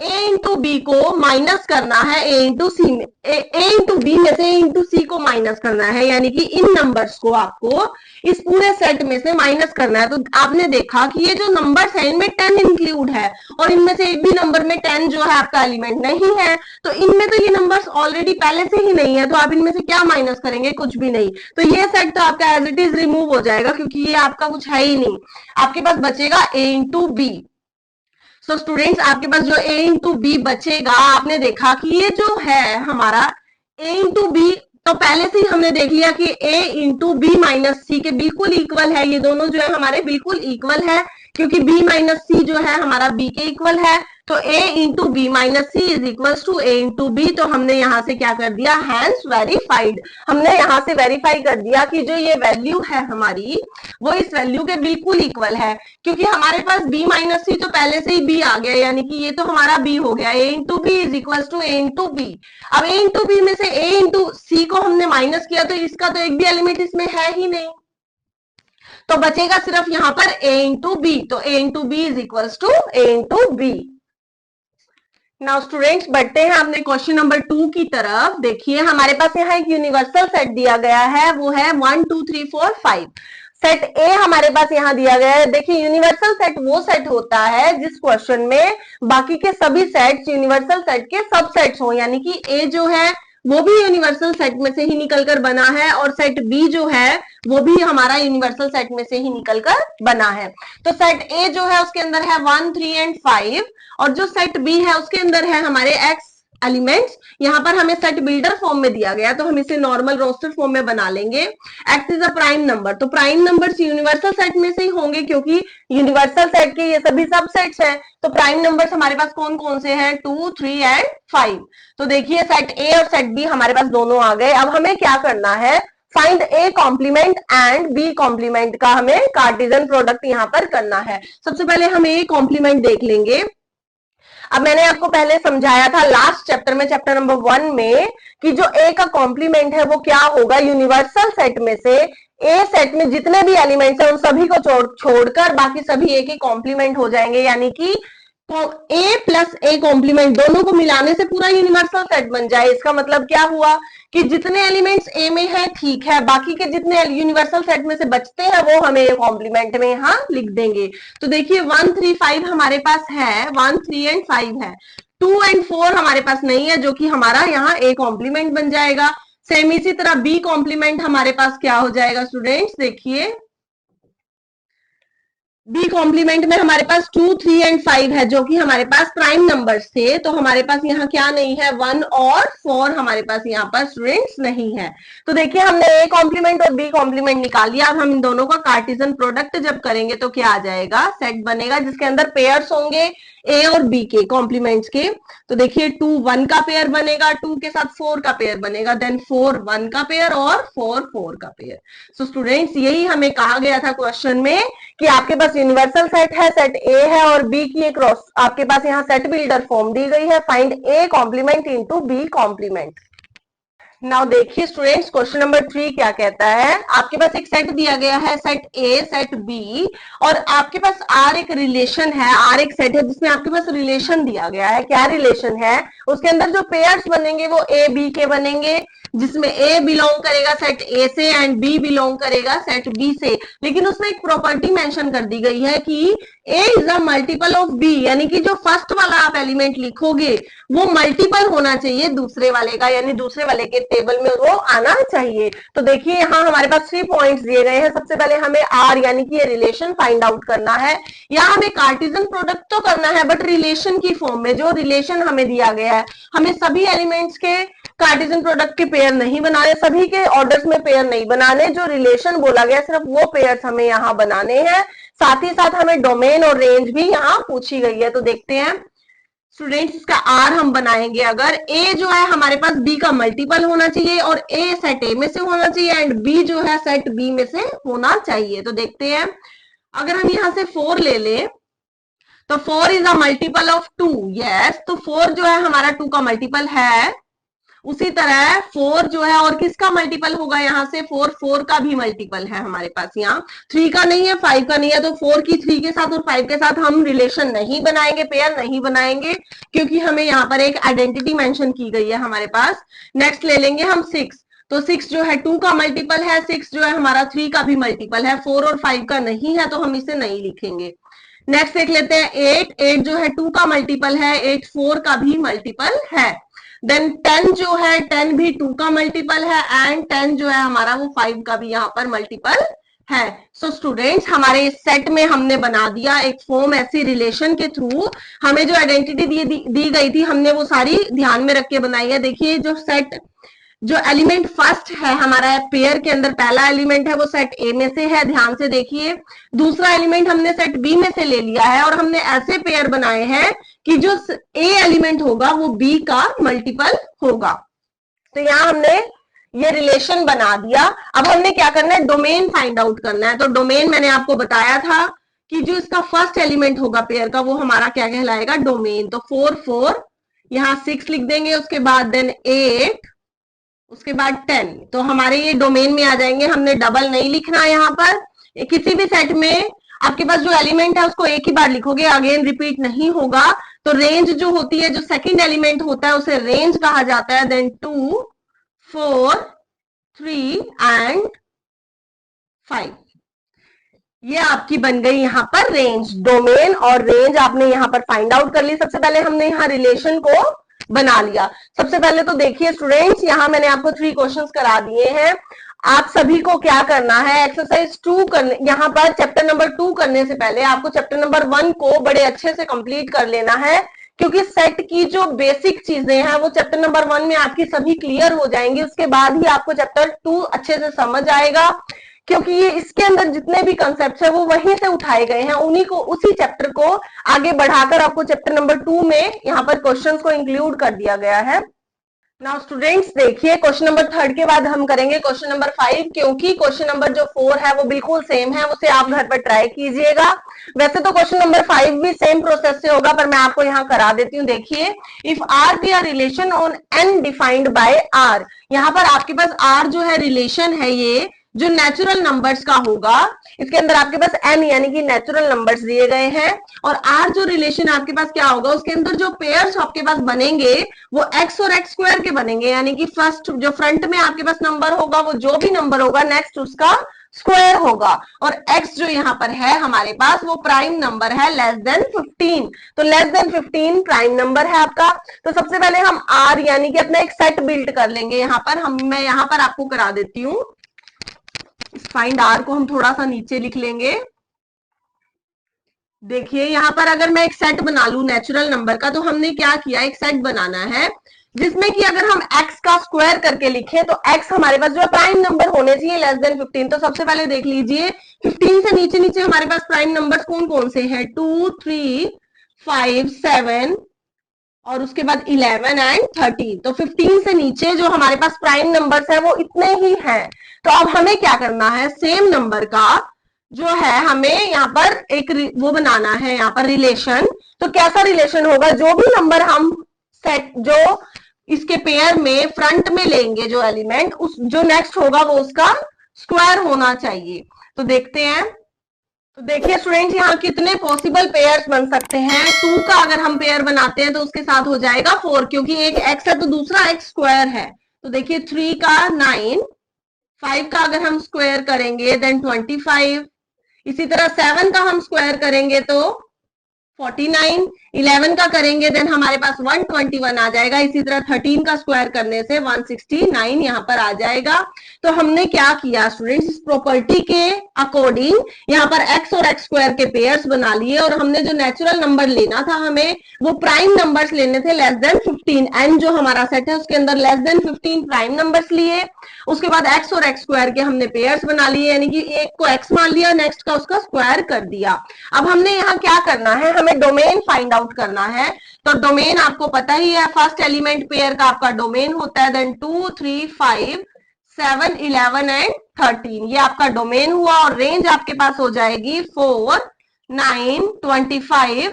a इंटू बी को माइनस करना है a इंटू सी में, a इंटू बी में से a इंटू सी को माइनस करना है, यानी कि इन नंबर्स को आपको इस पूरे सेट में से माइनस करना है। तो आपने देखा कि ये जो नंबर्स है इनमें 10 इंक्लूड है और इनमें से एक भी नंबर में 10 जो है आपका एलिमेंट नहीं है, तो इनमें तो ये नंबर्स ऑलरेडी पहले से ही नहीं है, तो आप इनमें से क्या माइनस करेंगे, कुछ भी नहीं। तो ये सेट तो आपका एज इट इज रिमूव हो जाएगा क्योंकि ये आपका कुछ है ही नहीं। आपके पास बचेगा a into B. So students, आपके पास जो a इंटू बी बचेगा, आपने देखा कि ये जो है हमारा a इंटू बी, तो पहले से ही हमने देख लिया कि a इंटू बी माइनस सी के बिल्कुल इक्वल है। ये दोनों जो है हमारे बिल्कुल इक्वल है क्योंकि b माइनस सी जो है हमारा b के इक्वल है। तो a into B minus C is equal to a into B. तो हमने यहाँ से क्या कर दिया, हैंस वेरीफाइड, हमने यहाँ से वेरीफाई कर दिया कि जो ये वैल्यू है हमारी वो इस वैल्यू के बिल्कुल इक्वल है, क्योंकि हमारे पास b माइनस सी तो पहले से ही b आ गया, यानी कि ये तो हमारा b हो गया, a into B is equal to a into B. अब a इंटू बी में से a इंटू सी को हमने माइनस किया तो इसका तो एक भी एलिमेंट इसमें है ही नहीं, तो बचेगा सिर्फ यहाँ पर a इंटू बी। तो a into B is equal to a into B. Now students, बढ़ते हैं अपने क्वेश्चन नंबर 2 की तरफ। देखिए हमारे पास यहाँ एक यूनिवर्सल सेट दिया गया है, वो है 1 2 3 4 5। सेट ए हमारे पास यहाँ दिया गया है। देखिए यूनिवर्सल सेट वो सेट होता है जिस क्वेश्चन में बाकी के सभी सेट्स यूनिवर्सल सेट के सबसेट्स हो, यानी कि ए जो है वो भी यूनिवर्सल सेट में से ही निकलकर बना है और सेट बी जो है वो भी हमारा यूनिवर्सल सेट में से ही निकलकर बना है। तो सेट ए जो है उसके अंदर है 1 3 एंड 5 और जो सेट बी है उसके अंदर है हमारे एक्स एलिमेंट्स। यहाँ पर हमें सेट बिल्डर फॉर्म में दिया गया तो हम इसे नॉर्मल रोस्टर फॉर्म में बना लेंगे। X is a prime number, तो प्राइम नंबर्स यूनिवर्सल सेट में से ही होंगे क्योंकि यूनिवर्सल सेट के ये सभी सबसेट्स हैं। तो प्राइम नंबर्स हमारे पास कौन कौन से हैं, 2 3 एंड 5। तो देखिए सेट ए और सेट बी हमारे पास दोनों आ गए। अब हमें क्या करना है, find A complement and B complement का हमें कार्टेशियन प्रोडक्ट यहाँ पर करना है। सबसे पहले हम ए कॉम्प्लीमेंट देख लेंगे। अब मैंने आपको पहले समझाया था लास्ट चैप्टर में, चैप्टर नंबर 1 में, कि जो ए का कॉम्प्लीमेंट है वो क्या होगा, यूनिवर्सल सेट में से ए सेट में जितने भी एलिमेंट्स हैं उन सभी को छोड़कर बाकी सभी ए के कॉम्प्लीमेंट हो जाएंगे, यानी कि ए प्लस ए कॉम्प्लीमेंट दोनों को मिलाने से पूरा यूनिवर्सल सेट बन जाए। इसका मतलब क्या हुआ कि जितने एलिमेंट्स ए में है ठीक है, बाकी के जितने यूनिवर्सल सेट में से बचते हैं वो हमें ए कॉम्प्लीमेंट में यहाँ लिख देंगे। तो देखिए 1 3 5 हमारे पास है, 1 3 एंड 5 है, 2 एंड 4 हमारे पास नहीं है जो कि हमारा यहाँ ए कॉम्प्लीमेंट बन जाएगा। सेम इसी तरह बी कॉम्प्लीमेंट हमारे पास क्या हो जाएगा स्टूडेंट्स, देखिए बी कॉम्प्लीमेंट में हमारे पास 2 3 एंड 5 है जो कि हमारे पास प्राइम नंबर्स थे, तो हमारे पास यहाँ क्या नहीं है, 1 और 4 हमारे पास यहाँ पर स्टूडेंट्स नहीं है। तो देखिए हमने ए कॉम्प्लीमेंट और बी कॉम्प्लीमेंट निकाल लिया। अब हम इन दोनों का कार्टेशियन प्रोडक्ट जब करेंगे तो क्या आ जाएगा, सेट बनेगा जिसके अंदर पेयर्स होंगे, ए और बी के कॉम्प्लीमेंट्स के। तो देखिए 2 1 का पेयर बनेगा, 2 के साथ 4 का पेयर बनेगा, देन 4 1 का पेयर और 4 4 का पेयर। सो स्टूडेंट्स यही हमें कहा गया था क्वेश्चन में कि आपके पास यूनिवर्सल सेट है, सेट ए है और बी की एक क्रॉस आपके पास यहाँ सेट बिल्डर फॉर्म दी गई है, find A complement into B complement. Now देखिए स्टूडेंट्स क्वेश्चन नंबर 3 क्या कहता है। आपके पास एक सेट दिया गया है, सेट ए सेट बी, और आपके पास आर एक रिलेशन है, आर एक सेट है जिसमें आपके पास रिलेशन दिया गया है। क्या रिलेशन है, उसके अंदर जो पेयर्स बनेंगे वो ए बी के बनेंगे, जिसमें ए बिलोंग करेगा सेट ए से एंड बी बिलोंग करेगा सेट बी से। लेकिन उसमें एक प्रॉपर्टी मेंशन कर दी गई है कि A is a multiple of B, यानी कि जो फर्स्ट वाला आप एलिमेंट लिखोगे वो मल्टीपल होना चाहिए दूसरे वाले का, यानी दूसरे वाले के टेबल में वो आना चाहिए। तो देखिए यहाँ हमारे पास 3 पॉइंट्स दिए गए हैं। सबसे पहले हमें आर यानी कि ये रिलेशन फाइंड आउट करना है, या हमें कार्टेशियन प्रोडक्ट तो करना है बट रिलेशन की फॉर्म में। जो रिलेशन हमें दिया गया है, हमें सभी एलिमेंट्स के कार्टेशियन प्रोडक्ट के पेयर नहीं बनाने, सभी के ऑर्डर्स में पेयर नहीं बनाने, जो रिलेशन बोला गया सिर्फ वो पेयर्स हमें यहाँ बनाने हैं। साथ ही साथ हमें डोमेन और रेंज भी यहाँ पूछी गई है। तो देखते हैं स्टूडेंट्स, इसका आर हम बनाएंगे। अगर ए जो है हमारे पास बी का मल्टीपल होना चाहिए और ए सेट ए में से होना चाहिए एंड बी जो है सेट बी में से होना चाहिए। तो देखते हैं, अगर हम यहां से 4 ले लें तो 4 is a multiple of 2, yes. तो 4 जो है हमारा 2 का मल्टीपल है। उसी तरह 4 जो है और किसका मल्टीपल होगा, यहाँ से 4 4 का भी मल्टीपल है हमारे पास। यहाँ 3 का नहीं है, 5 का नहीं है, तो 4 की 3 के साथ और 5 के साथ हम रिलेशन नहीं बनाएंगे, पेयर नहीं बनाएंगे, क्योंकि हमें यहाँ पर एक आइडेंटिटी मेंशन की गई है हमारे पास। नेक्स्ट ले लेंगे हम 6, तो 6 जो है 2 का मल्टीपल है, 6 जो है हमारा 3 का भी मल्टीपल है, 4 और 5 का नहीं है तो हम इसे नहीं लिखेंगे। नेक्स्ट देख लेते हैं 8, 8 जो है 2 का मल्टीपल है, 8 4 का भी मल्टीपल है। देन 10 जो है 10 भी 2 का मल्टीपल है एंड 10 जो है हमारा वो 5 का भी यहाँ पर मल्टीपल है। सो स्टूडेंट्स हमारे इस सेट में हमने बना दिया एक फॉर्म, ऐसी रिलेशन के थ्रू हमें जो आइडेंटिटी दी गई थी हमने वो सारी ध्यान में रख के बनाई है। देखिए जो सेट जो एलिमेंट फर्स्ट है हमारा पेयर के अंदर, पहला एलिमेंट है वो सेट ए में से है, ध्यान से देखिए। दूसरा एलिमेंट हमने सेट बी में से ले लिया है और हमने ऐसे पेयर बनाए हैं कि जो ए एलिमेंट होगा वो बी का मल्टीपल होगा। तो यहां हमने ये रिलेशन बना दिया। अब हमने क्या करना है, डोमेन फाइंड आउट करना है। तो डोमेन मैंने आपको बताया था कि जो इसका फर्स्ट एलिमेंट होगा पेयर का वो हमारा क्या कहलाएगा, डोमेन। तो 4 4 यहाँ 6 लिख देंगे, उसके बाद देन 8, उसके बाद 10, तो हमारे ये डोमेन में आ जाएंगे। हमने डबल नहीं लिखना यहाँ पर। किसी भी सेट में आपके पास जो एलिमेंट है उसको एक ही बार लिखोगे, अगेन रिपीट नहीं होगा। तो रेंज जो होती है, जो सेकंड एलिमेंट होता है उसे रेंज कहा जाता है। देन 2 4 3 एंड 5, ये आपकी बन गई यहाँ पर रेंज। डोमेन और रेंज आपने यहाँ पर फाइंड आउट कर ली। सबसे पहले हमने यहाँ रिलेशन को बना लिया। सबसे पहले तो देखिए स्टूडेंट्स, यहाँ मैंने आपको 3 क्वेश्चंस करा दिए हैं। आप सभी को क्या करना है, एक्सरसाइज 2 करने, यहाँ पर चैप्टर नंबर 2 करने से पहले आपको चैप्टर नंबर 1 को बड़े अच्छे से कंप्लीट कर लेना है, क्योंकि सेट की जो बेसिक चीजें हैं वो चैप्टर नंबर 1 में आपकी सभी क्लियर हो जाएंगी। उसके बाद ही आपको चैप्टर 2 अच्छे से समझ आएगा, क्योंकि ये इसके अंदर जितने भी कंसेप्ट है वो वहीं से उठाए गए हैं, उन्हीं को उसी चैप्टर को आगे बढ़ाकर आपको चैप्टर नंबर 2 में यहाँ पर क्वेश्चंस को इंक्लूड कर दिया गया है। नाउ स्टूडेंट्स देखिए, क्वेश्चन नंबर 3 के बाद हम करेंगे क्वेश्चन नंबर 5, क्योंकि क्वेश्चन नंबर जो 4 है वो बिल्कुल सेम है, उसे आप घर पर ट्राई कीजिएगा। वैसे तो क्वेश्चन नंबर 5 भी सेम प्रोसेस से होगा, पर मैं आपको यहाँ करा देती हूँ। देखिए, if R be R relation on N defined by R, यहाँ पर आपके पास आर जो है रिलेशन है, ये जो नेचुरल नंबर्स का होगा, इसके अंदर आपके पास n यानी कि नेचुरल नंबर्स दिए गए हैं, और r जो रिलेशन आपके पास क्या होगा, उसके अंदर जो पेयर्स आपके पास बनेंगे वो x और x स्क्वायर के बनेंगे, यानी कि फर्स्ट जो फ्रंट में आपके पास नंबर होगा वो जो भी नंबर होगा नेक्स्ट उसका स्क्वायर होगा, और x जो यहाँ पर है हमारे पास वो प्राइम नंबर है लेस देन 15। तो लेस देन 15 प्राइम नंबर है आपका। तो सबसे पहले हम r यानी कि अपना एक सेट बिल्ड कर लेंगे। यहाँ पर मैं यहाँ पर आपको करा देती हूँ। फाइंड आर को हम थोड़ा सा नीचे लिख लेंगे। देखिए यहाँ पर अगर मैं एक सेट बना लू नेचुरल नंबर का, तो हमने क्या किया, एक सेट बनाना है जिसमें कि अगर हम x का स्क्वायर करके लिखें तो x हमारे पास जो है प्राइम नंबर होने चाहिए लेस देन 15। तो सबसे पहले देख लीजिए 15 से नीचे नीचे हमारे पास प्राइम नंबर्स कौन कौन से हैं, 2 3 5 7 और उसके बाद 11 एंड 13। तो 15 से नीचे जो हमारे पास प्राइम नंबर्स है वो इतने ही हैं। तो अब हमें क्या करना है, सेम नंबर का जो है हमें यहाँ पर एक वो बनाना है, यहाँ पर रिलेशन। तो कैसा रिलेशन होगा, जो भी नंबर हम सेट जो इसके पेयर में फ्रंट में लेंगे जो एलिमेंट, उस जो नेक्स्ट होगा वो उसका स्क्वायर होना चाहिए। तो देखते हैं। तो देखिए स्टूडेंट्स, यहाँ कितने पॉसिबल पेयर्स बन सकते हैं। 2 का अगर हम पेयर बनाते हैं तो उसके साथ हो जाएगा 4, क्योंकि एक x है तो दूसरा x स्क्वायर है। तो देखिए 3 का 9, 5 का अगर हम स्क्वायर करेंगे देन 25, इसी तरह 7 का हम स्क्वायर करेंगे तो 49, 11 का करेंगे देन हमारे पास 121 आ जाएगा। इसी तरह 13 का स्क्वायर करने से 169 यहाँ पर आ जाएगा। तो हमने क्या किया स्टूडेंट्स, इस प्रॉपर्टी के अकॉर्डिंग यहाँ पर x और x स्क्वायर के पेयर्स बना लिए, और हमने जो नेचुरल नंबर लेना था हमें वो प्राइम नंबर्स लेने थे लेस देन 15। एन जो हमारा सेट है उसके अंदर लेस देन 15 प्राइम नंबर्स लिए। उसके बाद x और x स्क्वायर के हमने पेयर्स बना लिए, यानी कि एक को x मान लिया, नेक्स्ट का उसका स्क्वायर कर दिया। अब हमने यहाँ क्या करना है, हमें डोमेन फाइंड आउट करना है। तो डोमेन आपको पता ही है, फर्स्ट एलिमेंट पेयर का आपका डोमेन होता है, देन 2 3 5 7 11 एंड 13, ये आपका डोमेन हुआ। और रेंज आपके पास हो जाएगी 4 9 25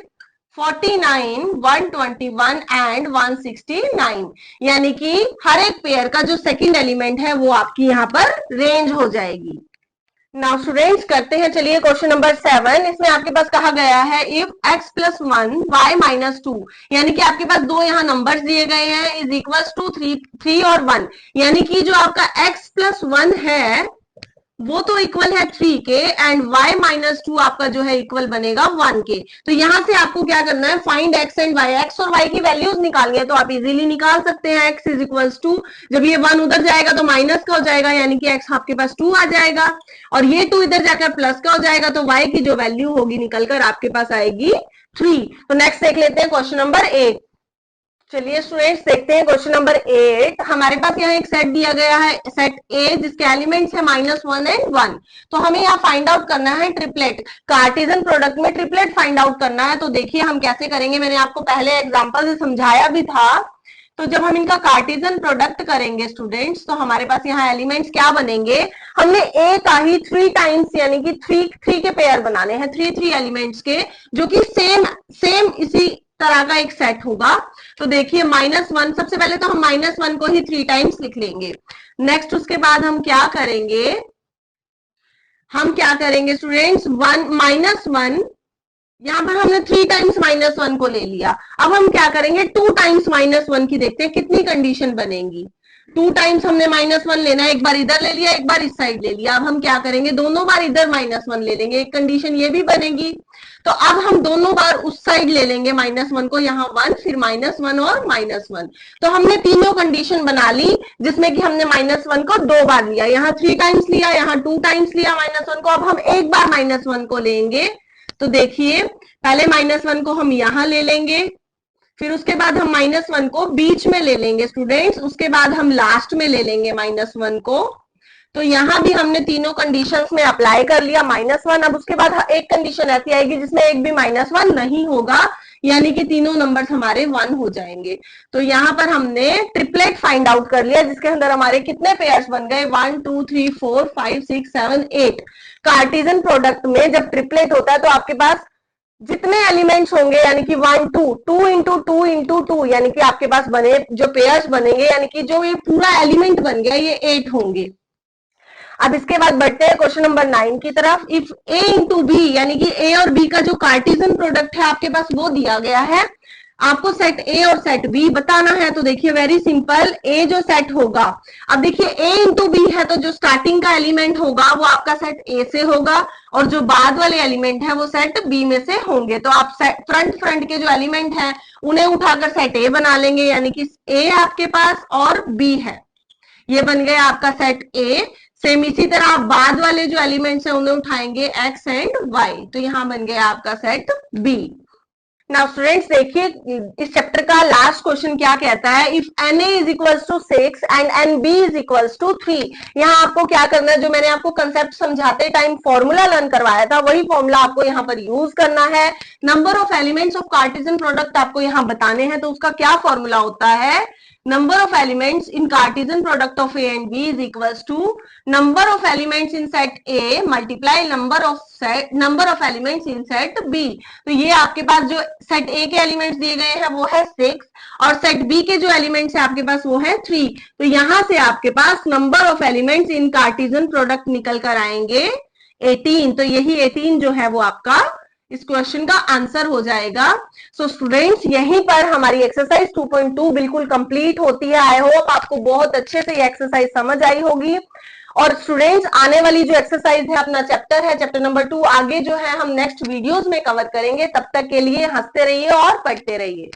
49 121 एंड 169, यानी कि हर एक पेयर का जो सेकंड एलिमेंट है वो आपकी यहाँ पर रेंज हो जाएगी। नाउ स्टूडेंट्स करते हैं, चलिए क्वेश्चन नंबर 7। इसमें आपके पास कहा गया है इफ x + 1 y - 2, यानी कि आपके पास दो यहाँ नंबर्स दिए गए हैं, इज इक्वल्स टू 3 और 1, यानी कि जो आपका x + 1 है वो तो इक्वल है 3 के, एंड y - 2 आपका जो है इक्वल बनेगा 1 के। तो यहां से आपको क्या करना है, find x and y, x और y की वैल्यूज निकालनी है। तो आप इजीली निकाल सकते हैं, x = 2, जब ये 1 उधर जाएगा तो माइनस का हो जाएगा, यानी कि x आपके पास 2 आ जाएगा, और ये 2 इधर जाकर प्लस का हो जाएगा, तो y की जो वैल्यू होगी निकलकर आपके पास आएगी 3। तो नेक्स्ट देख लेते हैं क्वेश्चन नंबर 8। चलिए स्टूडेंट्स देखते हैं क्वेश्चन नंबर 8। हमारे पास यहाँ एक सेट दिया गया है, सेट ए, जिसके एलिमेंट्स है -1 एंड 1। तो हमें यहाँ फाइंड आउट करना है ट्रिपलेट, कार्टेशियन प्रोडक्ट में ट्रिपलेट फाइंड आउट करना है। तो देखिए हम कैसे करेंगे, मैंने आपको पहले एग्जांपल से समझाया भी था। तो जब हम इनका कार्टेशियन प्रोडक्ट करेंगे स्टूडेंट्स, तो हमारे पास यहाँ एलिमेंट्स क्या बनेंगे, हमने ए का ही 3 टाइम्स यानी कि 3 के पेयर बनाने हैं, 3 एलिमेंट्स के, जो कि सेम इसी तरह का एक सेट होगा। तो देखिए -1, सबसे पहले तो हम -1 को ही 3 टाइम्स लिख लेंगे। नेक्स्ट उसके बाद हम क्या करेंगे स्टूडेंट्स, 1 यहां पर हमने 3 टाइम्स -1 को ले लिया। अब हम क्या करेंगे, 2 टाइम्स -1 की देखते हैं कितनी कंडीशन बनेगी। 2 टाइम्स हमने -1 लेना है, एक बार इधर ले लिया, एक बार इस साइड ले लिया। अब हम क्या करेंगे, दोनों बार इधर -1 ले लेंगे, एक कंडीशन ये भी बनेगी। तो अब हम दोनों बार उस साइड ले लेंगे -1 को, यहाँ 1 फिर -1 और -1। तो हमने तीनों कंडीशन बना ली, जिसमें कि हमने -1 को 2 बार लिया, यहाँ 3 टाइम्स लिया, यहाँ 2 टाइम्स लिया -1 को। अब हम एक बार -1 को लेंगे। तो देखिए पहले -1 को हम यहां ले लेंगे, फिर उसके बाद हम -1 को बीच में ले लेंगे स्टूडेंट्स, उसके बाद हम लास्ट में ले लेंगे -1 को। तो यहां भी हमने तीनों कंडीशंस में अप्लाई कर लिया -1। अब उसके बाद एक कंडीशन ऐसी आएगी जिसमें एक भी -1 नहीं होगा, यानी कि तीनों नंबर्स हमारे 1 हो जाएंगे। तो यहाँ पर हमने ट्रिपलेट फाइंड आउट कर लिया, जिसके अंदर हमारे कितने पेयर्स बन गए, 1 2 3 4 5 6 7 8। कार्टेशियन प्रोडक्ट में जब ट्रिपलेट होता है तो आपके पास जितने एलिमेंट्स होंगे, यानी कि 1 2 2 इंटू 2 इंटू 2, यानी कि आपके पास बने जो पेयर्स बनेंगे, यानी कि जो ये पूरा एलिमेंट बन गया ये 8 होंगे। अब इसके बाद बढ़ते हैं क्वेश्चन नंबर 9 की तरफ। इफ ए इंटू बी, यानी कि ए और बी का जो कार्टेशियन प्रोडक्ट है आपके पास वो दिया गया है, आपको सेट ए और सेट बी बताना है। तो देखिए वेरी सिंपल, ए जो सेट होगा, अब देखिए ए इंटू बी है तो जो स्टार्टिंग का एलिमेंट होगा वो आपका सेट ए से होगा, और जो बाद वाले एलिमेंट है वो सेट बी में से होंगे। तो आप फ्रंट के जो एलिमेंट है उन्हें उठाकर सेट ए बना लेंगे, यानी कि ए आपके पास और बी है, ये बन गया आपका सेट ए। सेम इसी तरह आप बाद वाले जो एलिमेंट्स हैं उन्हें उठाएंगे x एंड y, तो यहां बन गया आपका सेट b। नाउ स्टूडेंट्स देखिए इस चैप्टर का लास्ट क्वेश्चन क्या कहता है, if N A is equals to 6 and N B is equals to 3। यहाँ आपको क्या करना है, जो मैंने आपको कंसेप्ट समझाते टाइम फॉर्मूला लर्न करवाया था वही फॉर्मूला आपको यहाँ पर यूज करना है। Number of elements of Cartesian product आपको यहाँ बताने हैं, तो उसका क्या फॉर्मूला होता है, number of elements in Cartesian product of A and B is equals to number of elements in set A multiply number of elements in set B। तो ये आपके पास जो सेट A के एलिमेंट्स दिए गए हैं वो है 6 और सेट B के जो एलिमेंट्स है आपके पास वो है 3। तो यहां से आपके पास number of elements in Cartesian product निकल कर आएंगे 18। तो यही 18 जो है वो आपका इस क्वेश्चन का आंसर हो जाएगा। सो स्टूडेंट्स यहीं पर हमारी एक्सरसाइज 2.2 बिल्कुल कंप्लीट होती है। आई होप आपको बहुत अच्छे से ये एक्सरसाइज समझ आई होगी। और स्टूडेंट्स आने वाली जो एक्सरसाइज है अपना चैप्टर है चैप्टर नंबर 2 आगे जो है हम नेक्स्ट वीडियोस में कवर करेंगे। तब तक के लिए हंसते रहिए और पढ़ते रहिए।